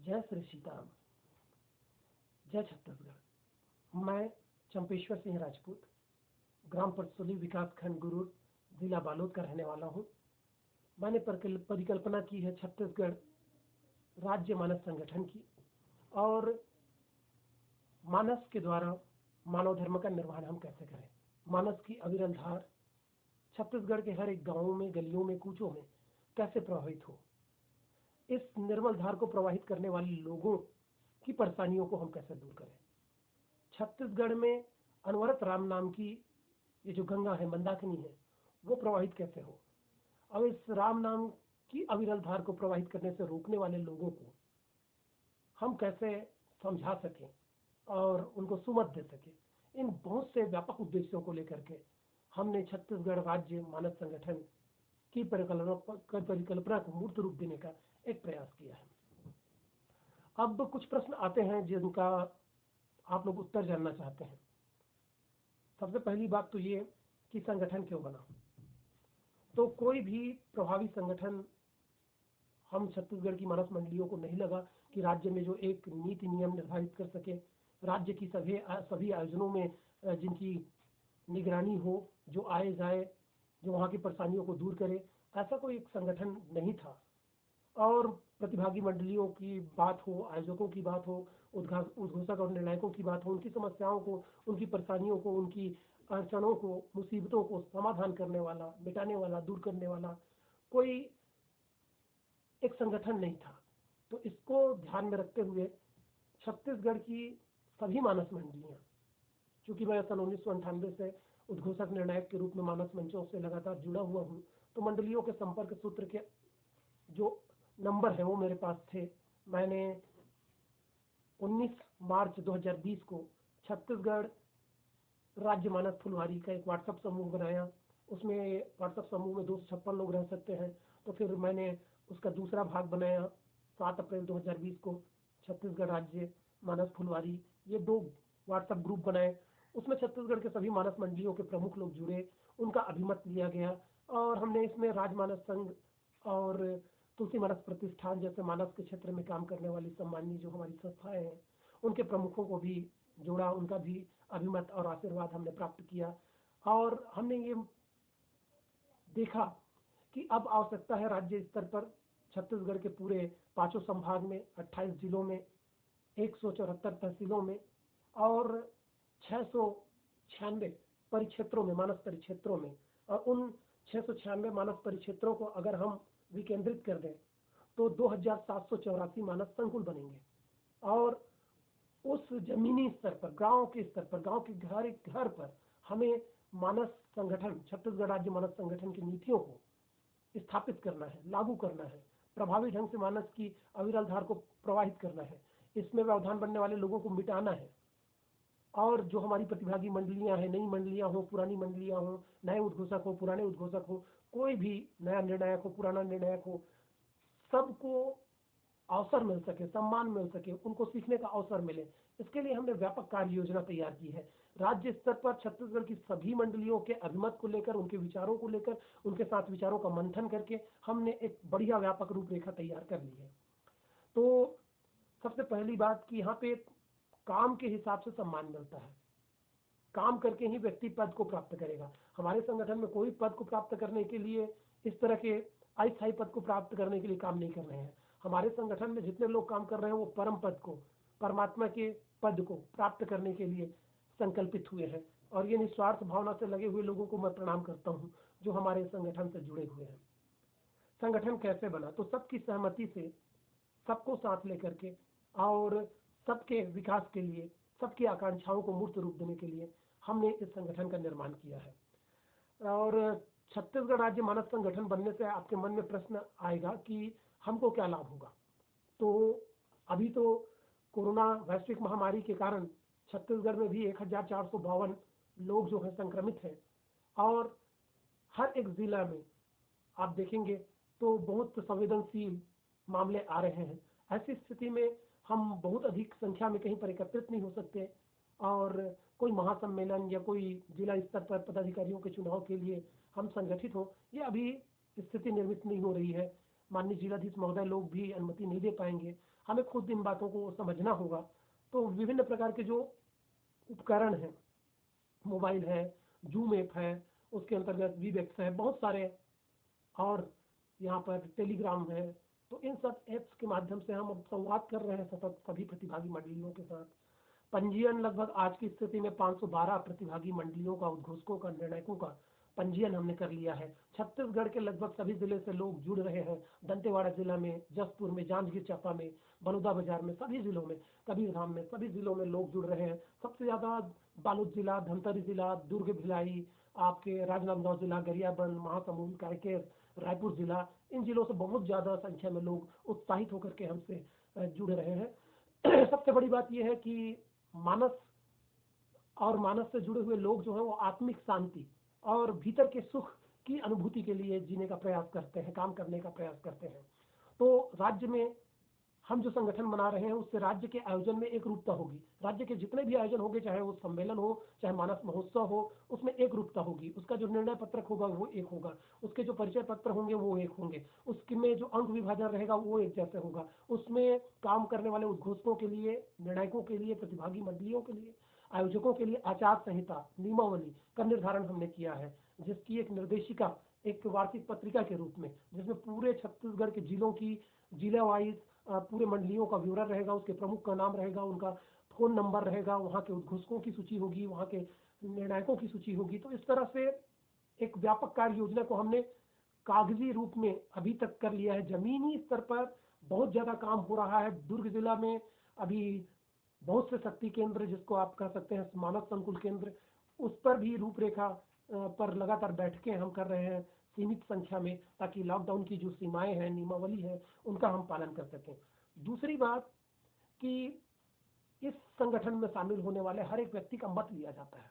जय श्री सीताराम। जय छत्तीसगढ़। मैं चंपेश्वर सिंह राजपूत, ग्राम परसोली विकास खंड गुरूर, जिला बालोद का रहने वाला हूँ। मैंने परिकल्पना की है छत्तीसगढ़ राज्य मानस संगठन की, और मानस के द्वारा मानव धर्म का निर्वहन हम कैसे करें। मानस की अविरल धार छत्तीसगढ़ के हर एक गांवों में, गलियों में, कूचों में कैसे प्रवाहित हो। इस निर्मल धार को प्रवाहित करने वाले लोगों की परेशानियों को हम कैसे दूर करें। छत्तीसगढ़ में अनवरत राम नाम की ये जो गंगा है, मंदाकिनी है, वो प्रवाहित कैसे हो। अब इस राम नाम की अविरल धार को प्रवाहित करने से रोकने वाले लोगों को हम कैसे समझा सकें और उनको सुमत दे सकें। इन बहुत से व्यापक उद्देश्यों को लेकर के हमने छत्तीसगढ़ राज्य मानस संगठन की परिकल्पना को मूर्त रूप देने का एक प्रयास किया है। अब कुछ प्रश्न आते हैं जिनका आप लोग उत्तर जानना चाहते हैं। सबसे पहली बात तो ये कि संगठन क्यों बना। तो कोई भी प्रभावी संगठन हम छत्तीसगढ़ की मानस मंडलियों को नहीं लगा कि राज्य में जो एक नीति नियम निर्धारित कर सके, राज्य की सभी आयोजनों में जिनकी निगरानी हो, जो आए जाए, जो वहाँ की परेशानियों को दूर करे, ऐसा कोई एक संगठन नहीं था। और प्रतिभागी मंडलियों की बात हो, आयोजकों की बात हो, उद्घोषक और निर्णायकों की बात हो, उनकी समस्याओं को, उनकी परेशानियों को, उनकी अड़चनों को, मुसीबतों को समाधान करने वाला, मिटाने वाला, दूर करने वाला कोई एक संगठन नहीं था। तो इसको ध्यान में रखते हुए छत्तीसगढ़ की सभी मानस मंडलियाँ, चूँकि मैं सन 1998 से उद्घोषक निर्णायक के रूप में मानस मंचों से लगातार जुड़ा हुआ हूँ, तो मंडलियों के संपर्क सूत्र के जो नंबर है वो मेरे पास थे। मैंने 19 मार्च 2020 को छत्तीसगढ़ राज्य मानस फुलवारी का एक व्हाट्सएप समूह बनाया। उसमें व्हाट्सएप समूह में 256 लोग रह सकते हैं। तो फिर मैंने उसका दूसरा भाग बनाया 7 अप्रैल 2020 को, छत्तीसगढ़ राज्य मानस फुलवारी। ये 2 व्हाट्सएप ग्रुप बनाए। उसमें छत्तीसगढ़ के सभी मानस मंडलियों के प्रमुख लोग जुड़े, उनका अभिमत लिया गया, और हमने इसमें राज मानस संघ और तुलसी मानस प्रतिष्ठान जैसे मानस के क्षेत्र में काम करने वाली सम्मानीय जो हमारी संस्थाएं हैं, उनके प्रमुखों को भी जोड़ा, उनका भी अभिमत और आशीर्वाद हमने प्राप्त किया। और हमने ये देखा कि अब आवश्यकता है राज्य स्तर पर छत्तीसगढ़ के पूरे 5 संभाग में, 28 जिलों में, 174 तहसीलों में और 696 परिक्षेत्रों में, मानस परिक्षेत्रों में, और उन 696 मानस परिक्षेत्रों को अगर हम विकेंद्रित कर दें तो 2784 मानस संकुल बनेंगे। और उस जमीनी स्तर पर, गांव के स्तर पर, गांव के घर पर हमें मानस संगठन, छत्तीसगढ़ राज्य मानस संगठन की नीतियों को स्थापित करना है, लागू करना है, प्रभावी ढंग से मानस की अविरल धार को प्रवाहित करना है, इसमें व्यवधान बनने वाले लोगों को मिटाना है। और जो हमारी प्रतिभागी मंडलियां हैं, नई मंडलियां हो, पुरानी मंडलियां हो, नए उद्घोषक हो, पुराने उद्घोषक हो, कोई भी नया निर्णायक हो, पुराना निर्णायक हो, सबको अवसर मिल सके, सम्मान मिल सके, उनको सीखने का अवसर मिले, इसके लिए हमने व्यापक कार्य योजना तैयार की है। राज्य स्तर पर छत्तीसगढ़ की सभी मंडलियों के अभिमत को लेकर, उनके विचारों को लेकर, उनके साथ विचारों का मंथन करके हमने एक बढ़िया व्यापक रूपरेखा तैयार कर ली है। तो सबसे पहली बात कि यहाँ पे काम के हिसाब से सम्मान मिलता है, काम करके ही व्यक्ति पद को प्राप्त करेगा। हमारे संगठन में कोई पद को प्राप्त करने के लिए, इस तरह के अस्थायी पद को प्राप्त करने के लिए काम नहीं कर रहे हैं। हमारे संगठन में जितने लोग काम कर रहे हैं वो परम पद को, परमात्मा के पद को प्राप्त करने के लिए संकल्पित हुए हैं। और ये निस्वार्थ भावना से लगे हुए लोगों को मैं प्रणाम करता हूँ जो हमारे संगठन से जुड़े हुए हैं। संगठन कैसे बना? तो सबकी सहमति से, सबको साथ लेकर के और सबके विकास के लिए, सबकी आकांक्षाओं को मूर्त रूप देने के लिए हमने इस संगठन का निर्माण किया है। और छत्तीसगढ़ राज्य मानस संगठन बनने से आपके मन में प्रश्न आएगा कि हमको क्या लाभ होगा। तो अभी तो कोरोना वैश्विक महामारी के कारण छत्तीसगढ़ में भी 1452 लोग जो हैं संक्रमित हैं, और हर एक जिला में आप देखेंगे तो बहुत संवेदनशील मामले आ रहे हैं। ऐसी स्थिति में हम बहुत अधिक संख्या में कहीं पर एकत्रित नहीं हो सकते, और कोई महासम्मेलन या कोई जिला स्तर पर पदाधिकारियों के चुनाव के लिए हम संगठित हो, ये अभी स्थिति निर्मित नहीं हो रही है। माननीय जिलाधीश महोदय लोग भी अनुमति नहीं दे पाएंगे। हमें खुद इन बातों को समझना होगा। तो विभिन्न प्रकार के जो उपकरण हैं, मोबाइल है, जूम ऐप है, उसके अंतर्गत वीबैक्स है, बहुत सारे, और यहाँ पर टेलीग्राम है। तो इन सब ऐप्स के माध्यम से हम अब संवाद कर रहे हैं सतत सभी प्रतिभागी मंडलियों के साथ। पंजीयन लगभग आज की स्थिति में 512 प्रतिभागी मंडलियों का, उद्घोषकों का, निर्णायकों का पंजीयन हमने कर लिया है। छत्तीसगढ़ के लगभग सभी जिले से लोग जुड़ रहे हैं। दंतेवाड़ा जिला में, जसपुर में, जांजगीर चांपा में, बलौदा बाजार में, सभी जिलों में, कबीरधाम में, सभी जिलों में लोग जुड़ रहे हैं। सबसे ज़्यादा बालोद जिला, धमतरी जिला, दुर्ग, भिलाई, आपके राजनांदगांव जिला, गरियाबंद, महासमुंद, कांकेर, रायपुर जिला, इन जिलों से बहुत ज़्यादा संख्या में लोग उत्साहित होकर के हमसे जुड़ रहे हैं। सबसे बड़ी बात यह है कि मानस और मानस से जुड़े हुए लोग जो हैं वो आत्मिक शांति और भीतर के सुख की अनुभूति के लिए जीने का प्रयास करते हैं, काम करने का प्रयास करते हैं। तो राज्य में हम जो संगठन बना रहे हैं उससे राज्य के आयोजन में एक रूपता होगी। राज्य के जितने भी आयोजन होंगे, चाहे वो सम्मेलन हो, चाहे मानस महोत्सव हो, उसमें एक रूपता होगी। उसका जो निर्णय पत्रक होगा वो एक होगा, उसके जो परिचय पत्र होंगे वो एक होंगे, उसमें जो अंक विभाजन रहेगा वो एक जैसे होगा। उसमें काम करने वाले उद्घोषकों के लिए, निर्णायकों के लिए, प्रतिभागी मंडलियों के लिए, आयोजकों के लिए आचार संहिता, नियमावली का निर्धारण हमने किया है, जिसकी एक निर्देशिका, एक वार्षिक पत्रिका के रूप में, जिसमें पूरे छत्तीसगढ़ के जिलों की, जिला वाइज पूरे मंडलियों का विवरण रहेगा, उसके प्रमुख का नाम रहेगा, उनका फोन नंबर रहेगा, वहाँ के उद्घोषकों की सूची होगी, वहाँ के निर्णायकों की सूची होगी। तो इस तरह से एक व्यापक कार्य योजना को हमने कागजी रूप में अभी तक कर लिया है। जमीनी स्तर पर बहुत ज़्यादा काम हो रहा है। दुर्ग जिला में अभी बहुत से शक्ति केंद्र, जिसको आप कह सकते हैं मानव संकुल केंद्र, उस पर भी रूपरेखा पर लगातार बैठकें हम कर रहे हैं सीमित संख्या में, ताकि लॉकडाउन की जो सीमाएं हैं, नियमावली है, उनका हम पालन कर सकें। दूसरी बात कि इस संगठन में शामिल होने वाले हर एक व्यक्ति का मत लिया जाता है,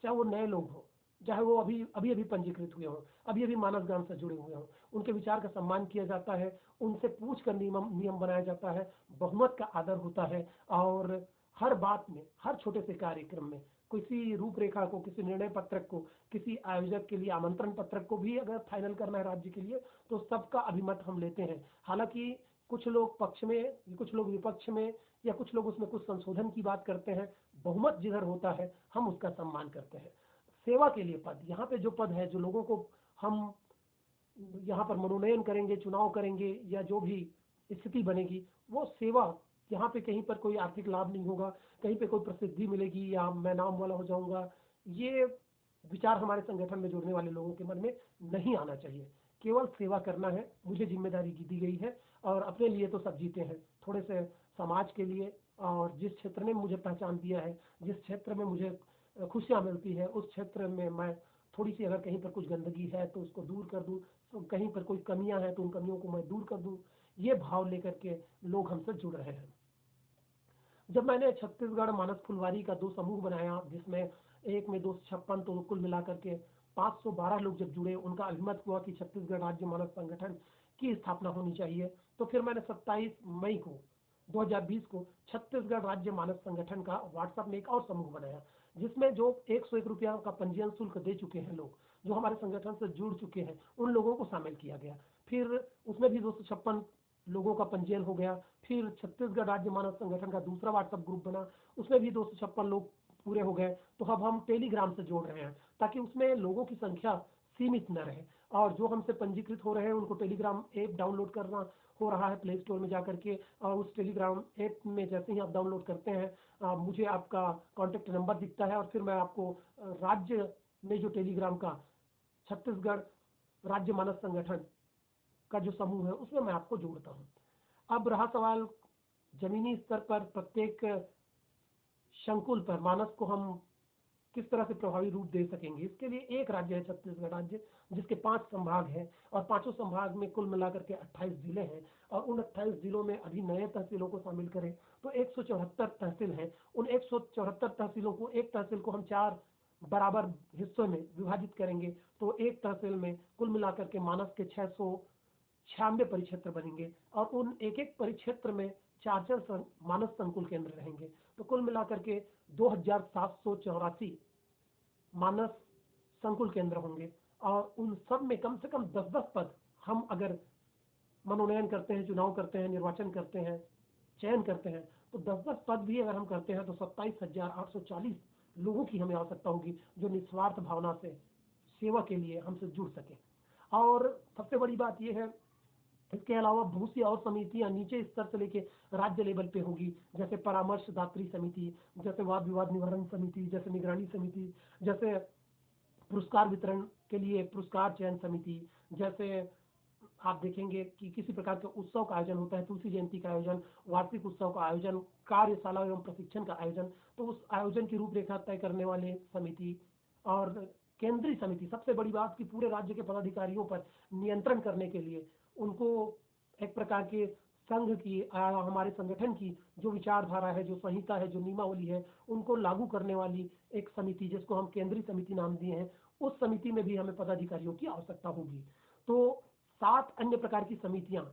चाहे वो नए लोग हों, चाहे वो अभी अभी पंजीकृत हुए हों, अभी अभी मानस गांव से जुड़े हुए हों, उनके विचार का सम्मान किया जाता है, उनसे पूछ कर नियम बनाया जाता है, बहुमत का आदर होता है। और हर बात में, हर छोटे से कार्यक्रम में, किसी रूपरेखा को, किसी निर्णय पत्रक को, किसी आयोजक के लिए आमंत्रण पत्रक को भी अगर फाइनल करना है राज्य के लिए, तो सबका अभिमत हम लेते हैं। हालांकि कुछ लोग पक्ष में, कुछ लोग विपक्ष में, या कुछ लोग उसमें कुछ संशोधन की बात करते हैं। बहुमत जिधर होता है हम उसका सम्मान करते हैं। सेवा के लिए पद, यहाँ पे जो पद है, जो लोगों को हम यहाँ पर मनोनयन करेंगे, चुनाव करेंगे, या जो भी स्थिति बनेगी, वो सेवा, यहाँ पे कहीं पर कोई आर्थिक लाभ नहीं होगा, कहीं पे कोई प्रसिद्धि मिलेगी या मैं नाम वाला हो जाऊंगा, ये विचार हमारे संगठन में जुड़ने वाले लोगों के मन में नहीं आना चाहिए। केवल सेवा करना है, मुझे जिम्मेदारी दी गई है, और अपने लिए तो सब जीते हैं, थोड़े से समाज के लिए, और जिस क्षेत्र ने मुझे पहचान दिया है, जिस क्षेत्र में मुझे खुशियाँ मिलती है, उस क्षेत्र में मैं थोड़ी सी, अगर कहीं पर कुछ गंदगी है तो उसको दूर कर दूँ, तो कहीं पर कोई कमियां हैं तो उन कमियों को मैं दूर कर दूं। ये भाव लेकर के लोग हमसे जुड़ रहे हैं। जब मैंने छत्तीसगढ़ मानस फुलवारी का 2 समूह बनाया, जिसमें एक में 256, तो कुल मिलाकर के 512 लोग जब जुड़े, उनका अभिमत हुआ कि छत्तीसगढ़ राज्य मानस संगठन की स्थापना होनी चाहिए। तो फिर मैंने 27 मई को 2020 को छत्तीसगढ़ राज्य मानस संगठन का व्हाट्सएप में एक और समूह बनाया, जिसमें जो 101 रुपया का पंजीयन शुल्क दे चुके हैं लोग, जो हमारे संगठन से जुड़ चुके हैं, उन लोगों को शामिल किया गया। फिर उसमें भी 256 लोगों का पंजीयन हो गया। फिर छत्तीसगढ़ राज्य मानव संगठन का दूसरा व्हाट्सएप ग्रुप बना, उसमें भी 256 लोग पूरे हो गए। तो अब हम टेलीग्राम से जोड़ रहे हैं, ताकि उसमें लोगों की संख्या सीमित न रहे, और जो हमसे पंजीकृत हो रहे हैं उनको टेलीग्राम ऐप डाउनलोड करना हो रहा है प्ले स्टोर में जाकर के, और उस टेलीग्राम ऐप में जैसे ही आप डाउनलोड करते हैं, मुझे आपका कॉन्टेक्ट नंबर दिखता है, और फिर मैं आपको राज्य में जो टेलीग्राम का छत्तीसगढ़ राज्य मानस संगठन का जो समूह है उसमें मैं आपको जोड़ता हूँ। अब रहा सवाल जमीनी स्तर पर प्रत्येक संकुल पर मानस को हम किस तरह से प्रभावी रूप दे सकेंगे। इसके लिए एक राज्य है छत्तीसगढ़ राज्य, जिसके 5 संभाग हैं, और 5 संभाग में कुल मिलाकर के 28 जिले हैं, और उन 28 जिलों में अभी नए तहसीलों को शामिल करें तो 174 तहसील हैं। उन 174 तहसीलों को, एक तहसील को हम 4 बराबर हिस्सों में विभाजित करेंगे, तो एक तहसील में कुल मिलाकर के मानस के 696 परिक्षेत्र बनेंगे, और उन एक एक परिक्षेत्र में 4 मानस संकुल केंद्र रहेंगे। तो कुल मिलाकर के 2784 मानस संकुल केंद्र होंगे, और उन सब में कम से कम 10-10 पद हम अगर मनोनयन करते हैं, चुनाव करते हैं, निर्वाचन करते हैं, चयन करते हैं तो 10-10 पद भी अगर हम करते हैं तो 27,840 लोगों की हमें आवश्यकता होगी जो निस्वार्थ भावना से सेवा के लिए हमसे जुड़ सके। और सबसे बड़ी बात यह है, इसके अलावा बहुत सी और समितियां नीचे स्तर से लेके राज्य लेवल पे होगी, जैसे परामर्शदात्री समिति, जैसे वाद विवाद निवारण समिति, जैसे निगरानी समिति, जैसे पुरस्कार वितरण के लिए पुरस्कार चयन समिति, जैसे आप देखेंगे कि किसी प्रकार के उत्सव का आयोजन होता है, तुलसी जयंती का आयोजन, वार्षिक उत्सव का आयोजन, कार्यशाला एवं प्रशिक्षण का आयोजन, तो उस आयोजन की रूपरेखा तय करने वाले समिति। और केंद्रीय समिति, सबसे बड़ी बात कि पूरे राज्य के पदाधिकारियों पर नियंत्रण करने के लिए उनको एक प्रकार के संघ की हमारे संगठन की जो विचारधारा है, जो संहिता है, जो नियमावली है, उनको लागू करने वाली एक समिति जिसको हम केंद्रीय समिति नाम दिए हैं, उस समिति में भी हमें पदाधिकारियों की आवश्यकता होगी। तो 7 अन्य प्रकार की समितियां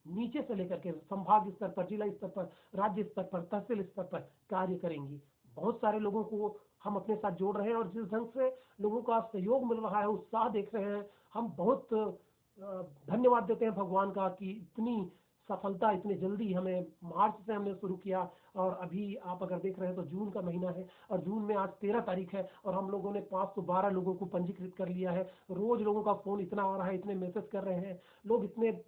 नीचे से लेकर के संभाग स्तर पर, जिला स्तर पर, राज्य स्तर पर, तहसील स्तर पर कार्य करेंगी। बहुत सारे लोगों को हम अपने साथ जोड़ रहे हैं और जिस ढंग से लोगों का सहयोग मिल रहा है, उत्साह देख रहे हैं, हम बहुत धन्यवाद देते हैं भगवान का कि इतनी सफलता इतने जल्दी हमें मार्च से हमने शुरू किया और अभी आप अगर देख रहे हैं तो जून का महीना है और जून में आज 13 तारीख है और हम लोगों ने 512 लोगों को पंजीकृत कर लिया है। रोज लोगों का फोन इतना आ रहा है, इतने मैसेज कर रहे हैं, लोग इतने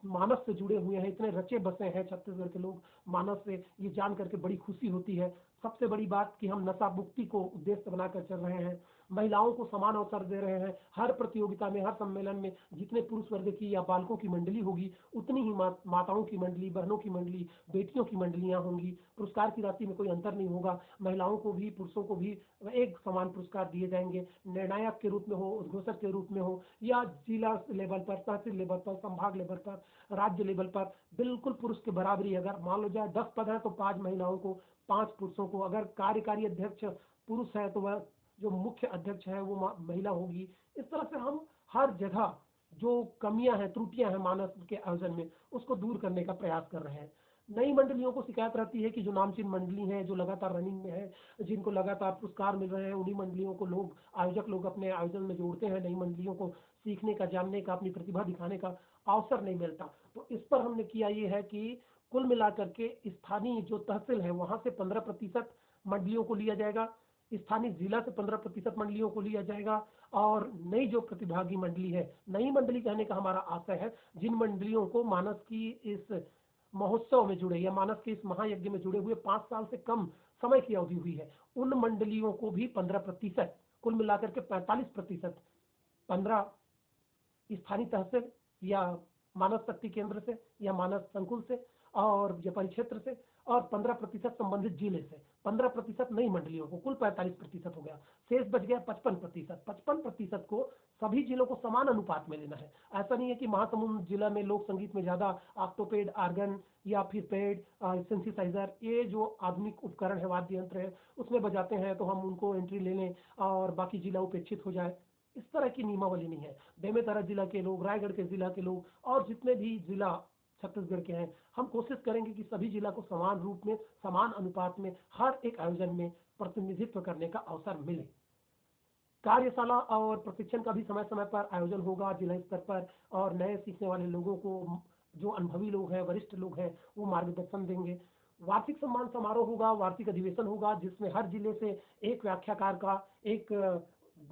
मानस से जुड़े हुए हैं, इतने रचे बसे हैं छत्तीसगढ़ के लोग मानस से, ये जान करके बड़ी खुशी होती है। सबसे बड़ी बात कि हम नशा मुक्ति को उद्देश्य बनाकर चल रहे हैं, महिलाओं को समान अवसर दे रहे हैं। हर प्रतियोगिता में, हर सम्मेलन में जितने पुरुष वर्ग की या बालकों की मंडली होगी उतनी ही माताओं की मंडली, बहनों की मंडली, बेटियों की मंडलियां होंगी। पुरस्कार की राशि में कोई अंतर नहीं होगा, महिलाओं को भी पुरुषों को भी एक समान पुरस्कार दिए जाएंगे, निर्णायक के रूप में हो, उद्घोषक के रूप में हो, या जिला लेवल पर, तहसील लेवल पर, संभाग लेवल पर, राज्य लेवल पर, बिल्कुल पुरुष के बराबरी। अगर मान लो जाए 10 पद है तो 5 महिलाओं को, 5 पुरुषों को। अगर कार्यकारी अध्यक्ष पुरुष है तो वह जो मुख्य अध्यक्ष है वो महिला होगी। इस तरह से हम हर जगह जो कमियां हैं, त्रुटियां हैं मानस के आयोजन में, उसको दूर करने का प्रयास कर रहे हैं। नई मंडलियों को शिकायत रहती है कि जो नामचीन मंडली है, जो लगातार रनिंग में है, जिनको लगातार पुरस्कार मिल रहे हैं, उन्हीं मंडलियों को लोग, आयोजक लोग अपने आयोजन में जोड़ते हैं। नई मंडलियों को सीखने का, जानने का, अपनी प्रतिभा दिखाने का अवसर नहीं मिलता। तो इस पर हमने किया ये है कि कुल मिलाकर के स्थानीय जो तहसील है वहां से 15% मंडलियों को लिया जाएगा, स्थानीय जिला से 15% मंडलियों को लिया जाएगा, और नई जो प्रतिभागी मंडली है, नई मंडली कहने का हमारा आशय है जिन मंडलियों को मानस की इस महोत्सव में जुड़े या मानस के इस महायज्ञ में जुड़े हुए 5 साल से कम समय की अवधि हुई है, उन मंडलियों को भी 15%, कुल मिलाकर के 45%, 15 स्थानीय तहसील या मानस शक्ति केंद्र से या मानस संकुल से और या परिक्षेत्र से, और 15% संबंधित जिले से, 15% नई मंडलियों को, कुल 45% हो गया। शेष बच गया 55%। 55% को सभी जिलों को समान अनुपात में लेना है। ऐसा नहीं है कि महासमुंद जिला में लोक संगीत में ज्यादा ऑक्टोपेड, आर्गन या फिर पेड, सिंथेसाइजर, ये जो आधुनिक उपकरण है, वाद्य यंत्र है, उसमें बजाते हैं तो हम उनको एंट्री ले लें और बाकी जिला उपेक्षित हो जाए। इस तरह की नियमावली नहीं है। बेमेतरा जिला के लोग, रायगढ़ के जिला के लोग और जितने भी जिला छत्तीसगढ़ के हैं, हम कोशिश करेंगे कि सभी जिला को समान रूप में, समान अनुपात में हर एक आयोजन में प्रतिनिधित्व करने का अवसर मिले। कार्यशाला और प्रशिक्षण का भी समय समय पर आयोजन होगा जिला स्तर पर, और नए सीखने वाले लोगों को, जो अनुभवी लोग हैं, वरिष्ठ लोग हैं, वो मार्गदर्शन देंगे। वार्षिक सम्मान समारोह होगा, वार्षिक अधिवेशन होगा जिसमें हर जिले से एक व्याख्याकार का, एक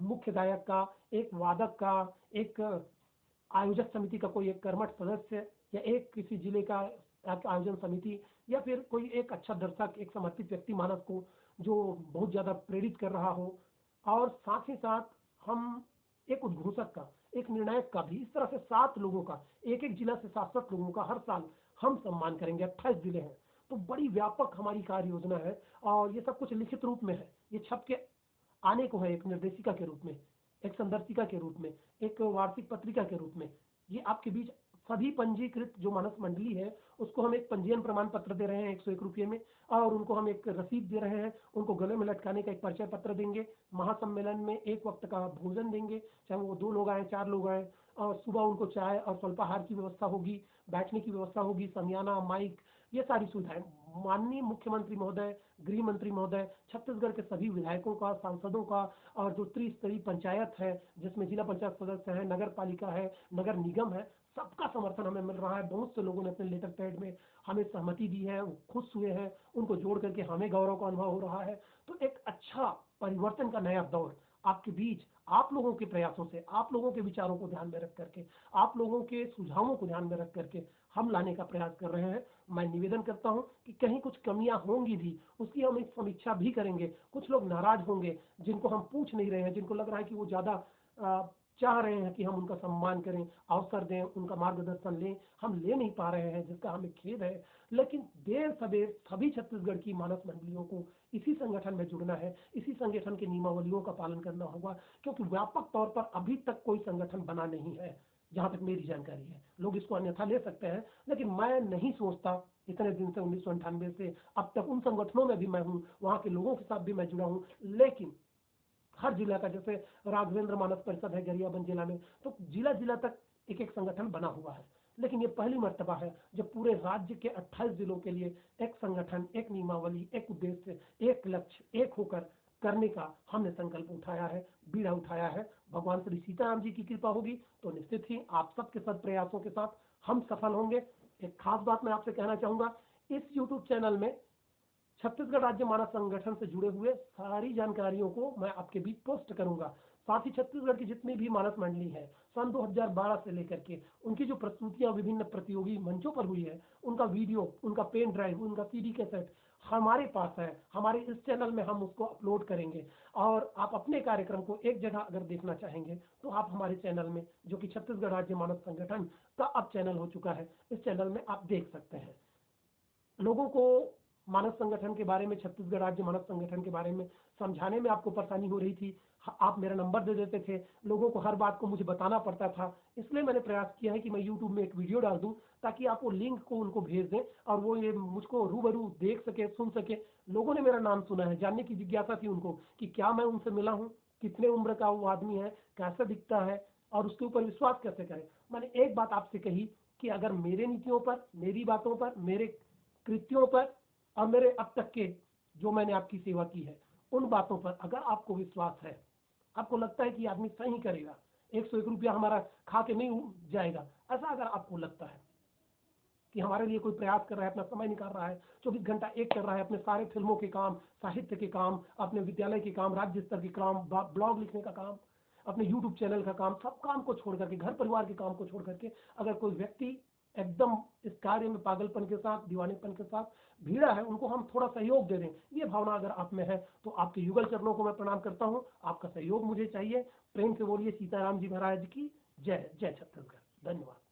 मुख्य गायक का, एक वादक का, एक आयोजक समिति का कोई एक कर्मठ सदस्य, या एक किसी जिले का आयोजन समिति, या फिर कोई एक अच्छा दर्शक, एक समर्पित व्यक्ति मानस को जो बहुत ज्यादा प्रेरित कर रहा हो। और साथ ही साथ हम एक उद्घोषक का, एक निर्णायक का भी, इस तरह से 7 लोगों का, एक एक जिला से 7-7 लोगों का हर साल हम सम्मान करेंगे। 28 जिले हैं, तो बड़ी व्यापक हमारी कार्य योजना है और ये सब कुछ लिखित रूप में है। ये छप के आने को है, एक निर्देशिका के रूप में, एक संदर्शिका के रूप में, एक वार्षिक पत्रिका के रूप में। ये आपके बीच सभी पंजीकृत जो मानस मंडली है उसको हम एक पंजीयन प्रमाण पत्र दे रहे हैं 101 रुपये में, और उनको हम एक रसीद दे रहे हैं, उनको गले में लटकाने का एक परिचय पत्र देंगे, महासम्मेलन में एक वक्त का भोजन देंगे, चाहे वो 2 लोग आए, 4 लोग आए, और सुबह उनको चाय और स्वल्पाहार की व्यवस्था होगी, बैठने की व्यवस्था होगी, समियाना, माइक, ये सारी सुविधाएं। माननीय मुख्यमंत्री महोदय, गृह मंत्री महोदय, छत्तीसगढ़ के सभी विधायकों का, सांसदों का, और जो त्रिस्तरीय पंचायत है जिसमें जिला पंचायत सदस्य है, नगर पालिका है, नगर निगम है, सबका समर्थन हमें मिल रहा है। बहुत से लोगों ने अपने लेटर पैड में हमें सहमति दी है, वो खुश हुए हैं, उनको जोड़ करके हमें गौरव का अनुभव हो रहा है। तो एक अच्छा परिवर्तन का नया दौर आपके बीच, आप लोगों के प्रयासों से, आप लोगों के विचारों को ध्यान में रख करके, आप लोगों के सुझावों को ध्यान में रख करके हम लाने का प्रयास कर रहे हैं। मैं निवेदन करता हूं कि कहीं कुछ कमियां होंगी भी, उसकी हम एक समीक्षा भी करेंगे। कुछ लोग नाराज होंगे जिनको हम पूछ नहीं रहे हैं, जिनको लग रहा है कि वो ज्यादा चाह रहे हैं कि हम उनका सम्मान करें, अवसर दें, उनका मार्गदर्शन लें, हम ले नहीं पा रहे हैं, जिसका हमें खेद है। लेकिन देर सवेर सभी छत्तीसगढ़ की मानस मंडलियों को इसी संगठन में जुड़ना है, इसी संगठन की नियमावलियों का पालन करना होगा, क्योंकि व्यापक तौर पर अभी तक कोई संगठन बना नहीं है, जहां तक मेरी जानकारी है। लोग इसको अन्यथा ले सकते हैं, लेकिन मैं नहीं सोचता, इतने दिन से 1998 से अब तक उन संगठनों में भी मैं हूँ, वहां के लोगों के साथ भी मैं जुड़ा हूँ, लेकिन हर जिला का, जैसे राघवेंद्र मानस परिषद है गरियाबंद जिला में, तो जिला जिला तक एक एक संगठन बना हुआ है। लेकिन ये पहली मर्तबा है जब पूरे राज्य के 28 जिलों के लिए एक संगठन, एक नियमावली, एक उद्देश्य, एक लक्ष्य, एक होकर करने का हमने संकल्प उठाया है, बीड़ा उठाया है। भगवान श्री सीताराम जी की कृपा होगी तो निश्चित ही आप सबके सद प्रयासों के साथ हम सफल होंगे। एक खास बात मैं आपसे कहना चाहूंगा, इस यूट्यूब चैनल में छत्तीसगढ़ राज्य मानस संगठन से जुड़े हुए सारी जानकारियों को मैं आपके बीच पोस्ट करूंगा। साथ ही छत्तीसगढ़ की जितनी भी मानस मंडली है, सन 2012 से लेकर के उनकी जो प्रस्तुतियां विभिन्न प्रतियोगी मंचों पर हुई है, उनका वीडियो, उनका पेन ड्राइव, उनका सीडी कैसेट हमारे पास है। हमारे इस चैनल में हम उसको अपलोड करेंगे, और आप अपने कार्यक्रम को एक जगह अगर देखना चाहेंगे तो आप हमारे चैनल में, जो कि छत्तीसगढ़ राज्य मानस संगठन का अब चैनल हो चुका है, इस चैनल में आप देख सकते हैं। लोगों को मानस संगठन के बारे में, छत्तीसगढ़ राज्य मानस संगठन के बारे में समझाने में आपको परेशानी हो रही थी, आप मेरा नंबर दे देते थे, लोगों को हर बात को मुझे बताना पड़ता था। इसलिए मैंने प्रयास किया है कि मैं यूट्यूब में एक वीडियो डाल दूं, ताकि आप वो लिंक को उनको भेज दें और वो ये मुझको रूबरू देख सके, सुन सके। लोगों ने मेरा नाम सुना है, जानने की जिज्ञासा थी उनको कि क्या मैं उनसे मिला हूँ, कितने उम्र का वो आदमी है, कैसा दिखता है, और उसके ऊपर विश्वास कैसे करें। मैंने एक बात आपसे कही कि अगर मेरे नीतियों पर, मेरी बातों पर, मेरे कृत्यों पर और मेरे अब तक के जो मैंने आपकी सेवा की है, उन बातों पर अगर आपको विश्वास है, आपको लगता है कि आदमी सही करेगा, 101 रुपया हमारा खा के नहीं जाएगा, ऐसा अगर आपको लगता है कि हमारे लिए कोई प्रयास कर रहा है, अपना समय निकाल रहा है, 24 घंटा एक कर रहा है, अपने सारे फिल्मों के काम, साहित्य के काम, अपने विद्यालय के काम, राज्य स्तर के काम, ब्लॉग लिखने का काम, अपने यूट्यूब चैनल का काम, सब काम को छोड़ करके, घर परिवार के काम को छोड़ करके अगर कोई व्यक्ति एकदम इस कार्य में पागलपन के साथ, दीवानेपन के साथ भीड़ा है, उनको हम थोड़ा सहयोग दे दें, ये भावना अगर आप में है तो आपके युगल चरणों को मैं प्रणाम करता हूँ। आपका सहयोग मुझे चाहिए। प्रेम से बोलिए सीताराम जी महाराज की जय। जय छत्तीसगढ़। धन्यवाद।